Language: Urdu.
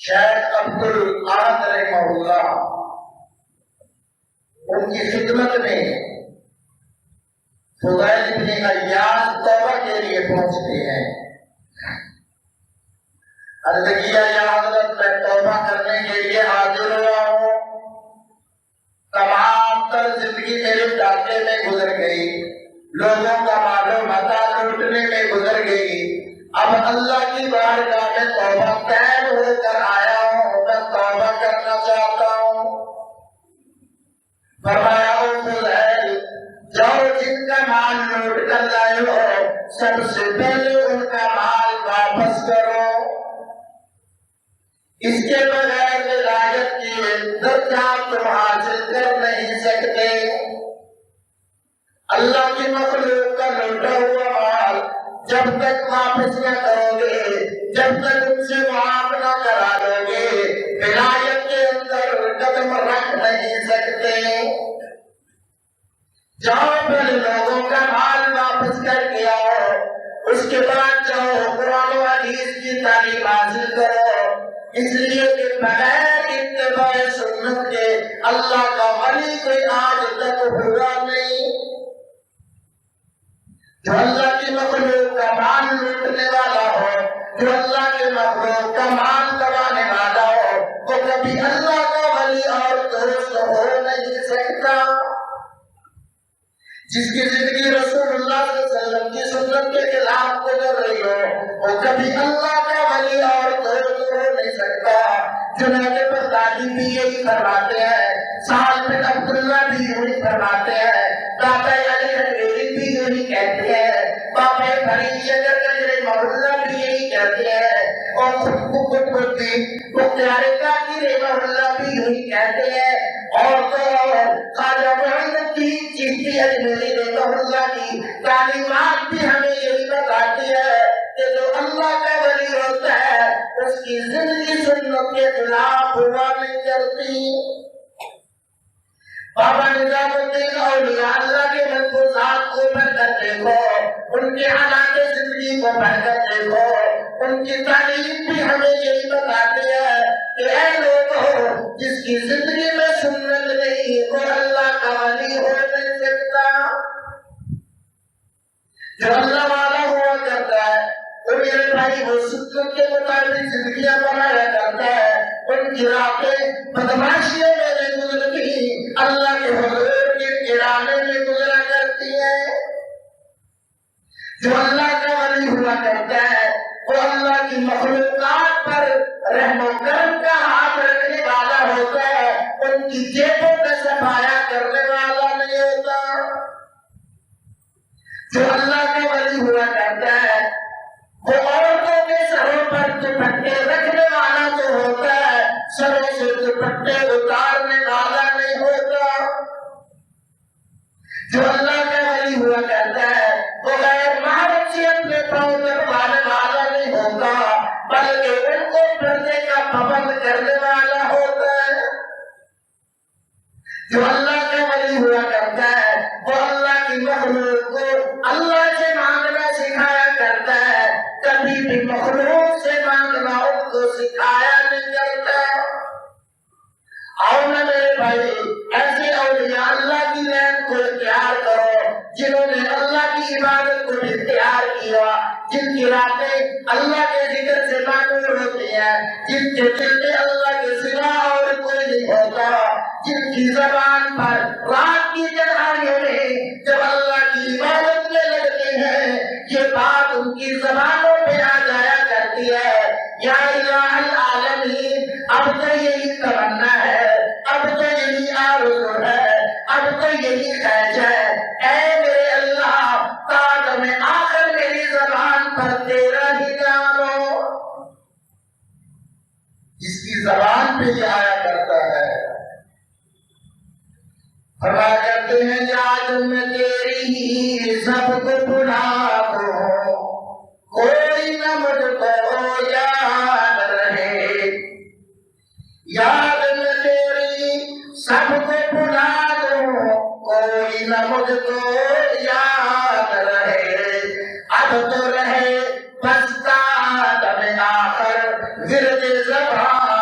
شیخ عبد العاد رحمہ اللہ ان کی خدمت میں فضیل بن عیاض توبہ کے لیے پہنچتے ہیں۔ عرض کیا یا حضرت میں توبہ کرنے کے لیے حاضر ہوا ہوں، تمام تر زندگی میرے ڈاکے میں گزر گئی، لوگوں کا مال و متاع لوٹنے میں گزر گئی، اب اللہ کی بارگاہ میں توبہ طیب ہو کر آیا ہوں، میں توبہ کرنا چاہتا ہوں۔ فرمایا او فضیل، جاؤ جن کا مال لوٹ کر لائے ہو سب سے پہلے ان کا مال واپس کرو، اس کے بغیر ولایت کی درجات تم حاصل کر نہیں سکتے۔ اللہ کی مخلوق کا لوٹا ہوا مال جب تک واپس نہ کرو گے، جب تک ان سے معاف نہ کرا دو گے، ولایت کے اندر قدم رکھ نہیں سکتے۔ جاؤ پہلے لوگوں کا مال واپس کر کے آؤ، اس کے بعد جاؤ قرآن و حدیث کی تعلیم حاصل کرو، اس لیے کہ بغیر اتباع سنت کے اللہ کا ولی کوئی آج تک ہوا نہیں۔ جو اللہ کی مخلوق کا مال لوٹنے والا ہو، جو اللہ کے مخلوق کا مال دبانے والا ہو، وہ کبھی اللہ کا ولی اور دوست ہو نہیں سکتا۔ جس کی زندگی رسول اللہ صلی اللہ علیہ وسلم کی سنت کے خلاف گزر رہی ہو، وہ کبھی اللہ کا ولی اور دوست ہو نہیں سکتا۔ جنید بغدادی بھی یہی فرماتے ہیں، سعد بن عبداللہ بھی یہی فرماتے ہیں، داتا علی حجویری بھی یہی کہتے ہیں، بابا فرید شجر رحمہ اللہ بھی یہی کہتے ہیں، اور قطب الدین مختار کاکی رحمہ اللہ بھی یہی کہتے ہیں، اور تو خواجہ معین الدین چشتی اجمیری رحمہ اللہ کی تعلیمات بھی ہمیں یہی بتاتی ہے کہ جو اللہ کا ولی ہوتا ہے اس کی زندگی سنت کے خلاف ہوا نہیں کرتی۔ بابا نظام الدین اولیاء اللہ کے ملفوظات کو پڑھ کر دیکھو، ان کے حالات زندگی کو پڑھ کر دیکھو، ان کی تعلیم بھی ہمیں یہی بتاتی ہے کہ اے لوگوں، جس کی زندگی میں سنت نہیں وہ اللہ کا ولی ہو نہیں سکتا۔ جو اللہ والا ہوا کرتا ہے تو میرے بھائی وہ سنت کے مطابق زندگیاں بنایا کرتا ہے، ان کی راتیں بدماشیوں میں نہیں گزرتی، اللہ کے حضور کے گرانے میں گزرا کرتی ہے۔ جو اللہ کا ولی ہوا کرتا ہے وہ اللہ کی مخلوقات پر رحم و کرم کا ہاتھ رکھنے والا ہوتا ہے، ان کی جیبوں کا صفایا کرنے والا نہیں ہوتا۔ جو اللہ کا ولی ہوا کرتا ہے وہ عورتوں کے سروں پر دوپٹے رکھنے والا تو ہوتا ہے، سروں سے دوپٹے اتارنے والا نہیں ہوتا۔ جو اللہ کا ولی ہوا کرتا ہے وہ غیر محرم سے اپنے پاؤں دبانے والا نہیں ہوتا، بلکہ ان کو پردے کا پابند کرنے والا ہوتا ہے۔ جو اللہ کا ولی ہوا کرتا ہے وہ اللہ کی مخلوق کو اللہ سے مانگنا سکھایا کرتا ہے، کبھی بھی مخلوق سے مانگنا ان کو سکھایا نہیں کرتا۔ آؤ نہ میرے بھائی، ایسے اولیاء اللہ کی لین کو اختیار کرو جنہوں نے اللہ کی عبادت کو اختیار کیا، جن کی راتیں اللہ کے ذکر سے معمور ہوتی ہیں، جن کے دل میں اللہ کے سوا اور کوئی نہیں ہوتا، جن کی زبان پر رات کی تنہائیوں میں جب اللہ کی عبادت میں لگتے ہیں یہ بات ان کی زبانوں پہ آ جایا کرتی ہے، یا الہ العالمین، اب تو یہی تمنا ہے، اب تو یہی آرزو ہے، اب تو یہی خواہش ہے، اے میرے اللہ قادم آخر میری زبان پر تیرا ہی نام ہو۔ جس کی زبان پہ یہ آیا کرتا ہے فرمایا کرتے ہیں یاد میں تیری ہی سب کو بھلا دو، کوئی نہ مجھ کو یاد رہے، یاد میں تیری سب کو بھلا دو، کوئی نہ مجھ کو یاد رہے، اب تو رہے بس قادم آخر ورد زبان